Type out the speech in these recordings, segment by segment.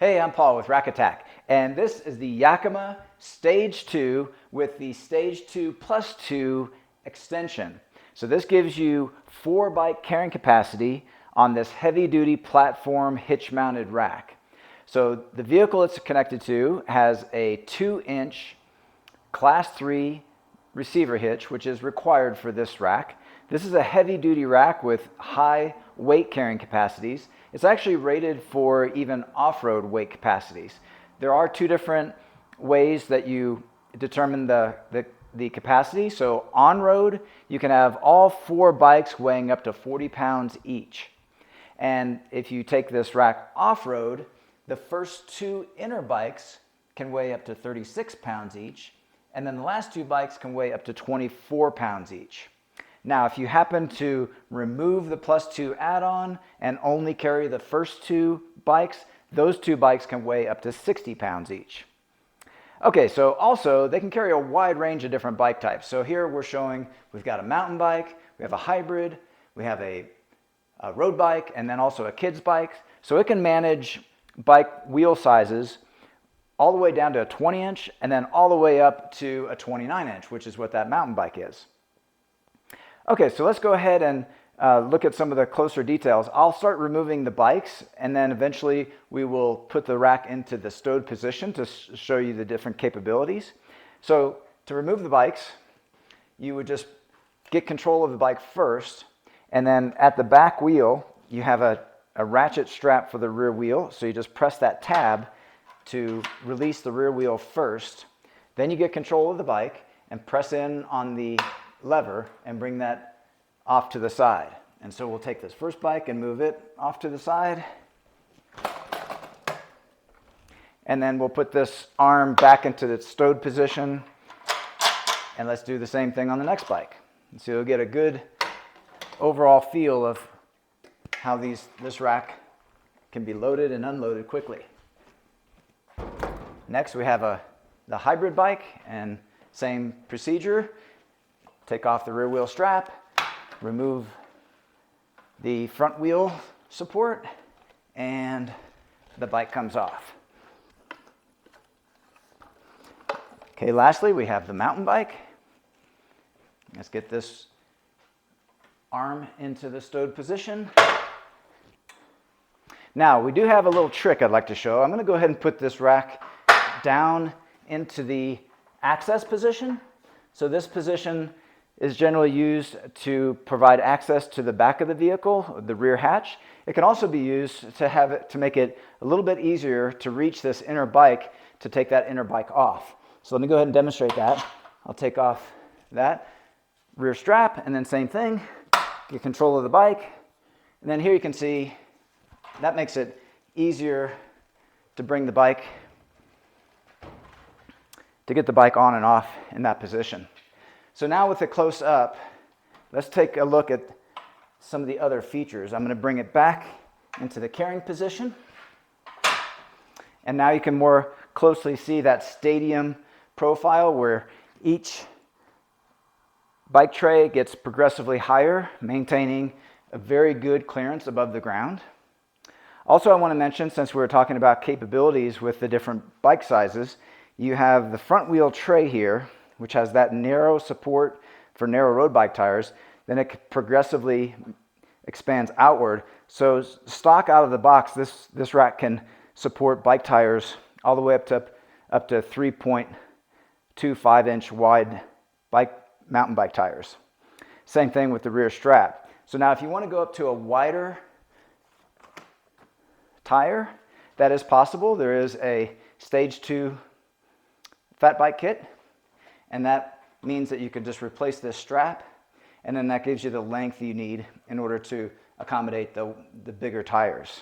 Hey, I'm Paul with Rack Attack, and this is the Yakima StageTwo with the StageTwo Plus 2 extension. So this gives you 4 bike carrying capacity on this heavy-duty platform hitch-mounted rack. So the vehicle it's connected to has a 2-inch Class 3 receiver hitch, which is required for this rack. This is a heavy-duty rack with high weight carrying capacities. It's actually rated for even off-road weight capacities. There are 2 different ways that you determine the capacity. So on-road, you can have all 4 bikes weighing up to 40 pounds each. And if you take this rack off-road, the first 2 inner bikes can weigh up to 36 pounds each, and then the last 2 bikes can weigh up to 24 pounds each. Now, if you happen to remove the Plus 2 add-on and only carry the first 2 bikes, those 2 bikes can weigh up to 60 pounds each. Okay, so also they can carry a wide range of different bike types. So here we're showing we've got a mountain bike, we have a hybrid, we have a road bike, and then also a kid's bike. So it can manage bike wheel sizes all the way down to a 20-inch and then all the way up to a 29-inch, which is what that mountain bike is. Okay, so let's go ahead and look at some of the closer details. I'll start removing the bikes, and then eventually we will put the rack into the stowed position to show you the different capabilities. So to remove the bikes, you would just get control of the bike first, and then at the back wheel, you have a ratchet strap for the rear wheel. So you just press that tab to release the rear wheel first. Then you get control of the bike and press in on the lever and bring that off to the side. And so we'll take this first bike and move it off to the side. And then we'll put this arm back into the stowed position. And let's do the same thing on the next bike. And so you'll get a good overall feel of how this rack can be loaded and unloaded quickly. Next we have the hybrid bike, and same procedure. Take off the rear wheel strap, remove the front wheel support, and the bike comes off. Okay, lastly, we have the mountain bike. Let's get this arm into the stowed position. Now, we do have a little trick I'd like to show. I'm going to go ahead and put this rack down into the access position. So this position is generally used to provide access to the back of the vehicle, the rear hatch. It can also be used to make it a little bit easier to reach this inner bike, to take that inner bike off. So let me go ahead and demonstrate that. I'll take off that rear strap, and then same thing, get control of the bike. And then here you can see that makes it easier to bring the bike, to get the bike on and off in that position. So now with the close up, let's take a look at some of the other features. I'm going to bring it back into the carrying position. And now you can more closely see that stadium profile where each bike tray gets progressively higher, maintaining a very good clearance above the ground. Also, I want to mention, since we were talking about capabilities with the different bike sizes, you have the front wheel tray here, which has that narrow support for narrow road bike tires. Then it progressively expands outward. So stock out of the box, this rack can support bike tires all the way up to 3.25-inch wide mountain bike tires. Same thing with the rear strap. So now if you want to go up to a wider tire, that is possible. There is a StageTwo fat bike kit, and that means that you can just replace this strap, and then that gives you the length you need in order to accommodate the bigger tires.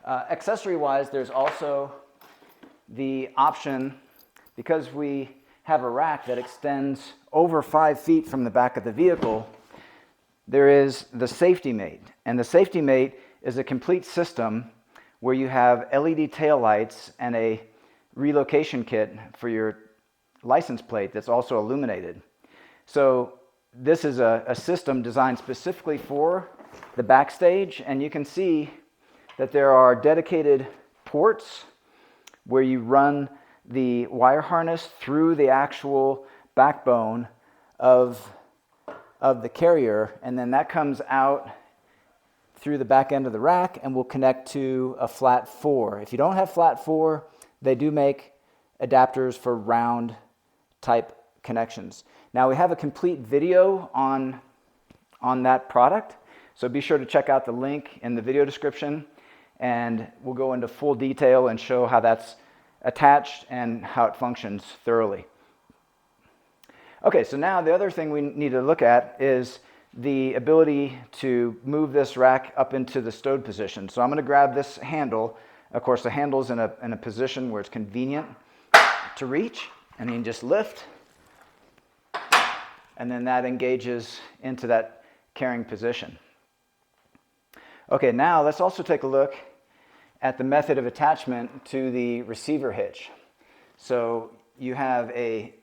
Accessory-wise, there's also the option, because we have a rack that extends over 5 feet from the back of the vehicle, there is the SafetyMate. And the SafetyMate is a complete system where you have LED taillights and a relocation kit for your license plate that's also illuminated. So this is a system designed specifically for the backstage, and you can see that there are dedicated ports where you run the wire harness through the actual backbone of the carrier, and then that comes out through the back end of the rack and will connect to a flat 4. If you don't have flat 4, they do make adapters for round type connections. Now we have a complete video on that product, so be sure to check out the link in the video description, and we'll go into full detail and show how that's attached and how it functions thoroughly. Okay, so now the other thing we need to look at is the ability to move this rack up into the stowed position. So I'm going to grab this handle. Of course, the handle's in a position where it's convenient to reach, and you can just lift, and then that engages into that carrying position. Okay, now let's also take a look at the method of attachment to the receiver hitch. So you have the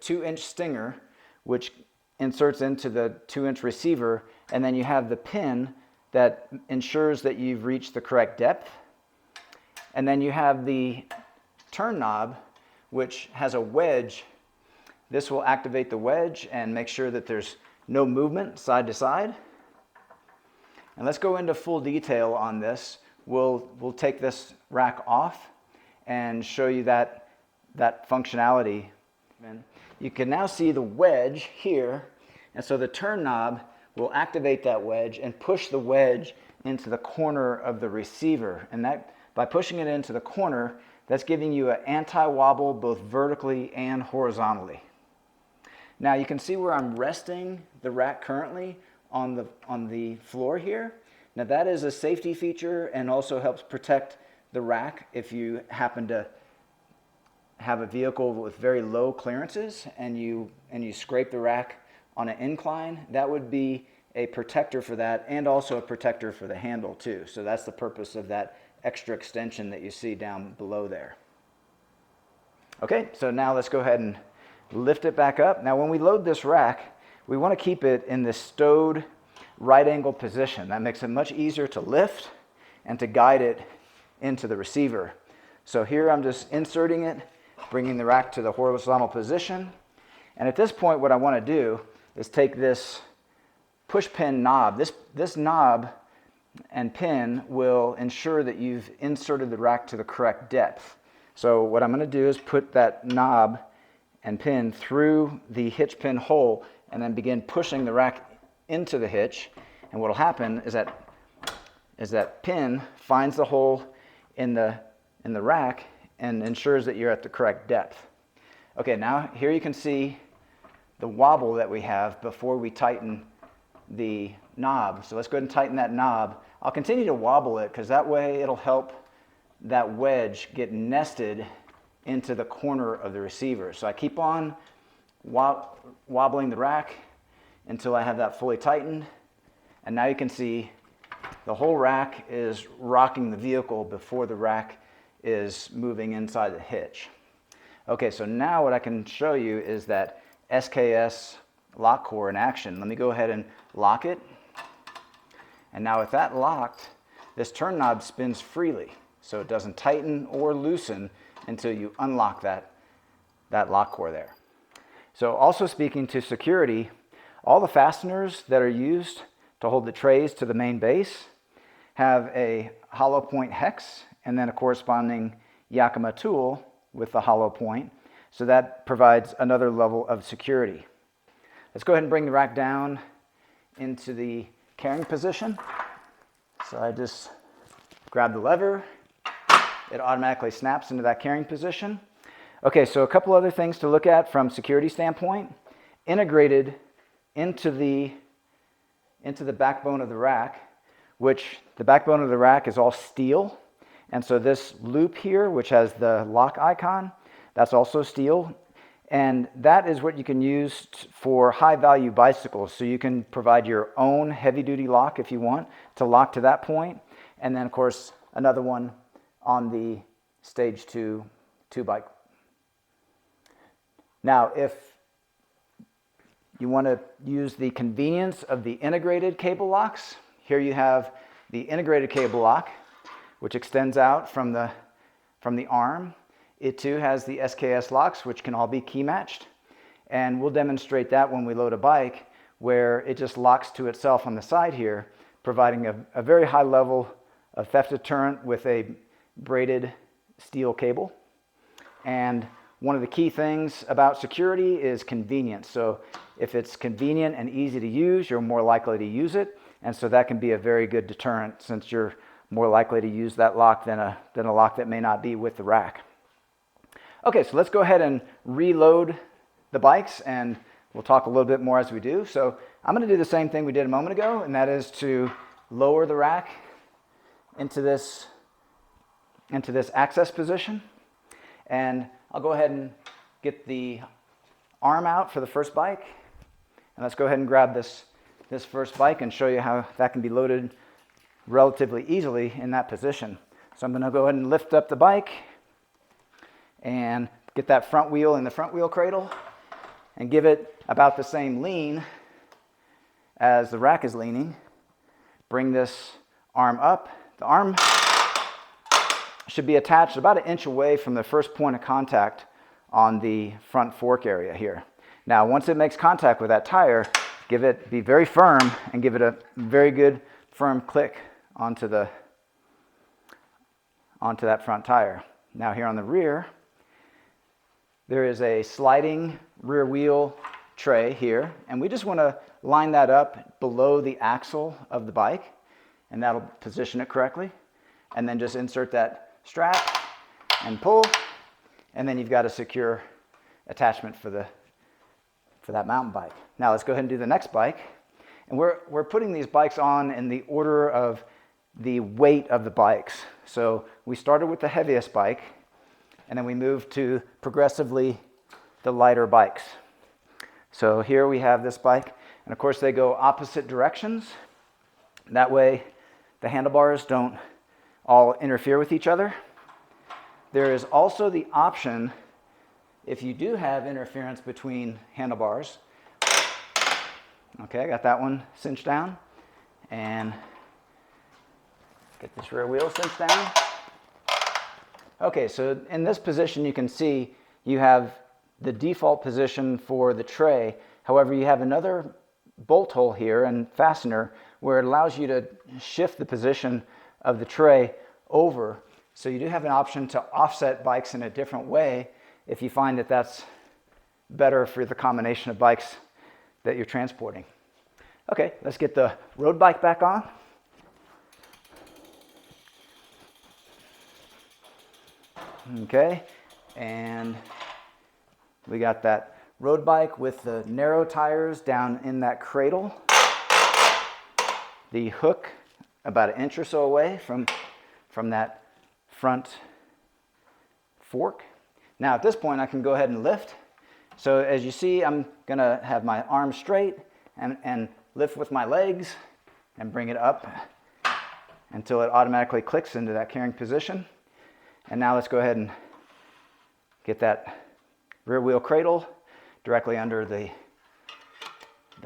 2-inch stinger, which inserts into the 2-inch receiver, and then you have the pin that ensures that you've reached the correct depth. And then you have the turn knob, which has a wedge. This will activate the wedge and make sure that there's no movement side to side. And let's go into full detail on this. We'll take this rack off and show you that functionality. You can now see the wedge here, and so the turn knob will activate that wedge and push the wedge into the corner of the receiver. And that, by pushing it into the corner, that's giving you an anti-wobble both vertically and horizontally. Now you can see where I'm resting the rack currently on the floor here. Now that is a safety feature and also helps protect the rack if you happen to have a vehicle with very low clearances and you scrape the rack on an incline. That would be a protector for that, and also a protector for the handle too. So that's the purpose of that extra extension that you see down below there. Okay, so now let's go ahead and lift it back up. Now when we load this rack, we want to keep it in this stowed right angle position. That makes it much easier to lift and to guide it into the receiver. So here I'm just inserting it, bringing the rack to the horizontal position. And at this point, what I want to do is take this push pin knob. This knob and pin will ensure that you've inserted the rack to the correct depth. So what I'm going to do is put that knob and pin through the hitch pin hole and then begin pushing the rack into the hitch. And what will happen is that pin finds the hole in the rack and ensures that you're at the correct depth. Okay, now here you can see the wobble that we have before we tighten the knob. So let's go ahead and tighten that knob. I'll continue to wobble it because that way it'll help that wedge get nested into the corner of the receiver. So I keep on wobbling the rack until I have that fully tightened. And now you can see the whole rack is rocking the vehicle before the rack is moving inside the hitch. Okay, so now what I can show you is that SKS lock core in action. Let me go ahead and lock it. And now with that locked, this turn knob spins freely, so it doesn't tighten or loosen until you unlock that lock core there. So also speaking to security, all the fasteners that are used to hold the trays to the main base have a hollow point hex and then a corresponding Yakima tool with the hollow point. So that provides another level of security. Let's go ahead and bring the rack down into the carrying position. So I just grab the lever. It automatically snaps into that carrying position. Okay, so a couple other things to look at from security standpoint. Integrated into the backbone of the rack, which the backbone of the rack is all steel. And so this loop here, which has the lock icon, that's also steel. And that is what you can use for high-value bicycles. So you can provide your own heavy-duty lock if you want to lock to that point. And then, of course, another one on the StageTwo bike. Now, if you want to use the convenience of the integrated cable locks, here you have the integrated cable lock, which extends out from the arm. It too has the SKS locks, which can all be key matched. And we'll demonstrate that when we load a bike, where it just locks to itself on the side here, providing a very high level of theft deterrent with a braided steel cable. And one of the key things about security is convenience. So if it's convenient and easy to use, you're more likely to use it. And so that can be a very good deterrent, since you're more likely to use that lock than a lock that may not be with the rack. Okay, so let's go ahead and reload the bikes, and we'll talk a little bit more as we do. So I'm going to do the same thing we did a moment ago, and that is to lower the rack into this access position. And I'll go ahead and get the arm out for the first bike. And let's go ahead and grab this first bike and show you how that can be loaded relatively easily in that position. So I'm going to go ahead and lift up the bike and get that front wheel in the front wheel cradle and give it about the same lean as the rack is leaning. Bring this arm up. The arm should be attached about 1 inch away from the first point of contact on the front fork area here. Now, once it makes contact with that tire, be very firm and give it a very good firm click onto that front tire. Now here on the rear, there is a sliding rear wheel tray here, and we just want to line that up below the axle of the bike, and that'll position it correctly. And then just insert that strap and pull, and then you've got a secure attachment for that mountain bike. Now let's go ahead and do the next bike. And we're putting these bikes on in the order of the weight of the bikes. So we started with the heaviest bike, and then we moved to progressively the lighter bikes. So here we have this bike, and of course they go opposite directions. That way the handlebars don't all interfere with each other. There is also the option, if you do have interference between handlebars. Okay, I got that one cinched down, and get this rear wheel cinched down. Okay, so in this position you can see you have the default position for the tray. However, you have another bolt hole here and fastener where it allows you to shift the position of the tray over. So you do have an option to offset bikes in a different way if you find that that's better for the combination of bikes that you're transporting. Okay, let's get the road bike back on. Okay, and we got that road bike with the narrow tires down in that cradle. The hook about 1 inch or so away from that front fork. Now at this point I can go ahead and lift. So as you see, I'm going to have my arm straight and lift with my legs and bring it up until it automatically clicks into that carrying position. And now let's go ahead and get that rear wheel cradle directly under the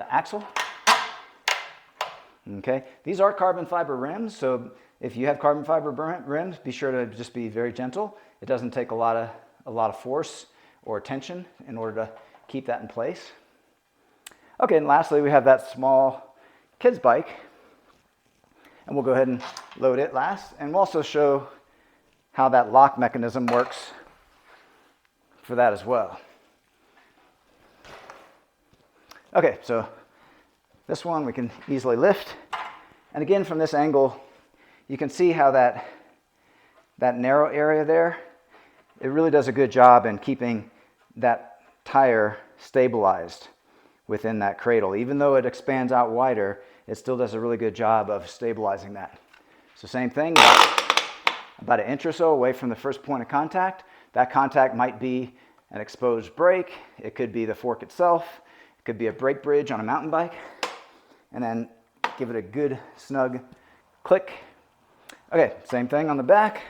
axle. Okay, these are carbon fiber rims, so if you have carbon fiber rims, be sure to just be very gentle. It doesn't take a lot of force or tension in order to keep that in place. Okay, and lastly we have that small kids bike, and we'll go ahead and load it last, and we'll also show how that lock mechanism works for that as well. Okay, so this one we can easily lift, and again from this angle you can see how that narrow area there, it really does a good job in keeping that tire stabilized within that cradle. Even though it expands out wider, it still does a really good job of stabilizing that. So same thing, about 1 inch or so away from the first point of contact. That contact might be an exposed brake, it could be the fork itself, it could be a brake bridge on a mountain bike, and then give it a good snug click. Okay, same thing on the back.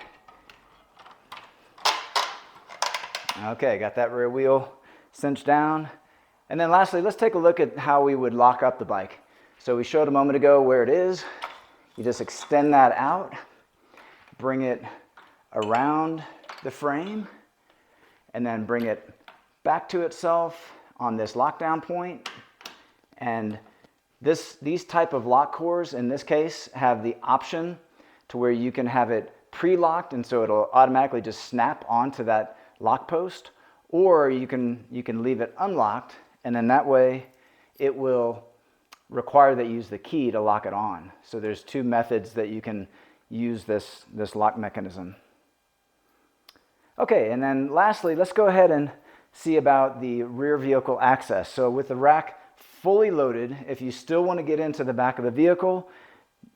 Okay, got that rear wheel cinched down. And then lastly, let's take a look at how we would lock up the bike. So we showed a moment ago where it is. You just extend that out, bring it around the frame and then bring it back to itself on this lockdown point. And these type of lock cores in this case have the option to where you can have it pre-locked, and so it'll automatically just snap onto that lock post, or you can leave it unlocked, and then that way it will require that you use the key to lock it on. So there's two methods that you can use this lock mechanism. Okay, and then lastly, let's go ahead and see about the rear vehicle access. So with the rack fully loaded, if you still want to get into the back of the vehicle,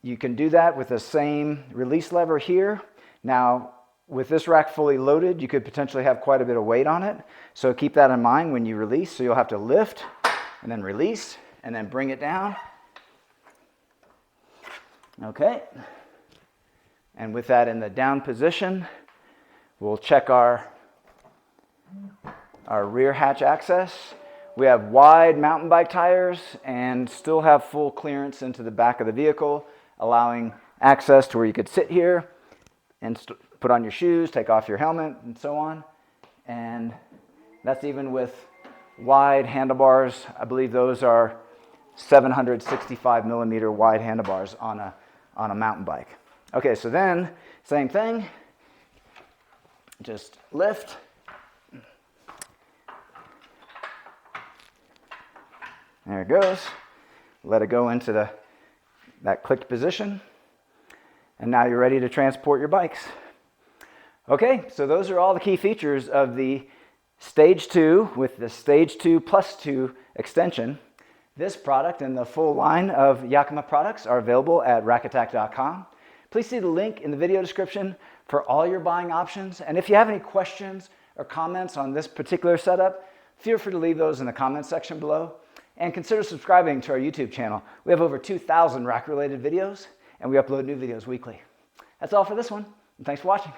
you can do that with the same release lever here. Now, with this rack fully loaded, you could potentially have quite a bit of weight on it. So keep that in mind when you release. So you'll have to lift and then release and then bring it down. Okay. And with that in the down position, we'll check our rear hatch access. We have wide mountain bike tires and still have full clearance into the back of the vehicle, allowing access to where you could sit here and put on your shoes, take off your helmet, and so on. And that's even with wide handlebars. I believe those are 765 millimeter wide handlebars on a mountain bike. Okay, so then same thing. Just lift. There it goes. Let it go into that clicked position. And now you're ready to transport your bikes. Okay, so those are all the key features of the StageTwo with the StageTwo Plus 2 extension. This product and the full line of Yakima products are available at rackattack.com. Please see the link in the video description for all your buying options. And if you have any questions or comments on this particular setup, feel free to leave those in the comments section below. And consider subscribing to our YouTube channel. We have over 2,000 rack-related videos, and we upload new videos weekly. That's all for this one, and thanks for watching.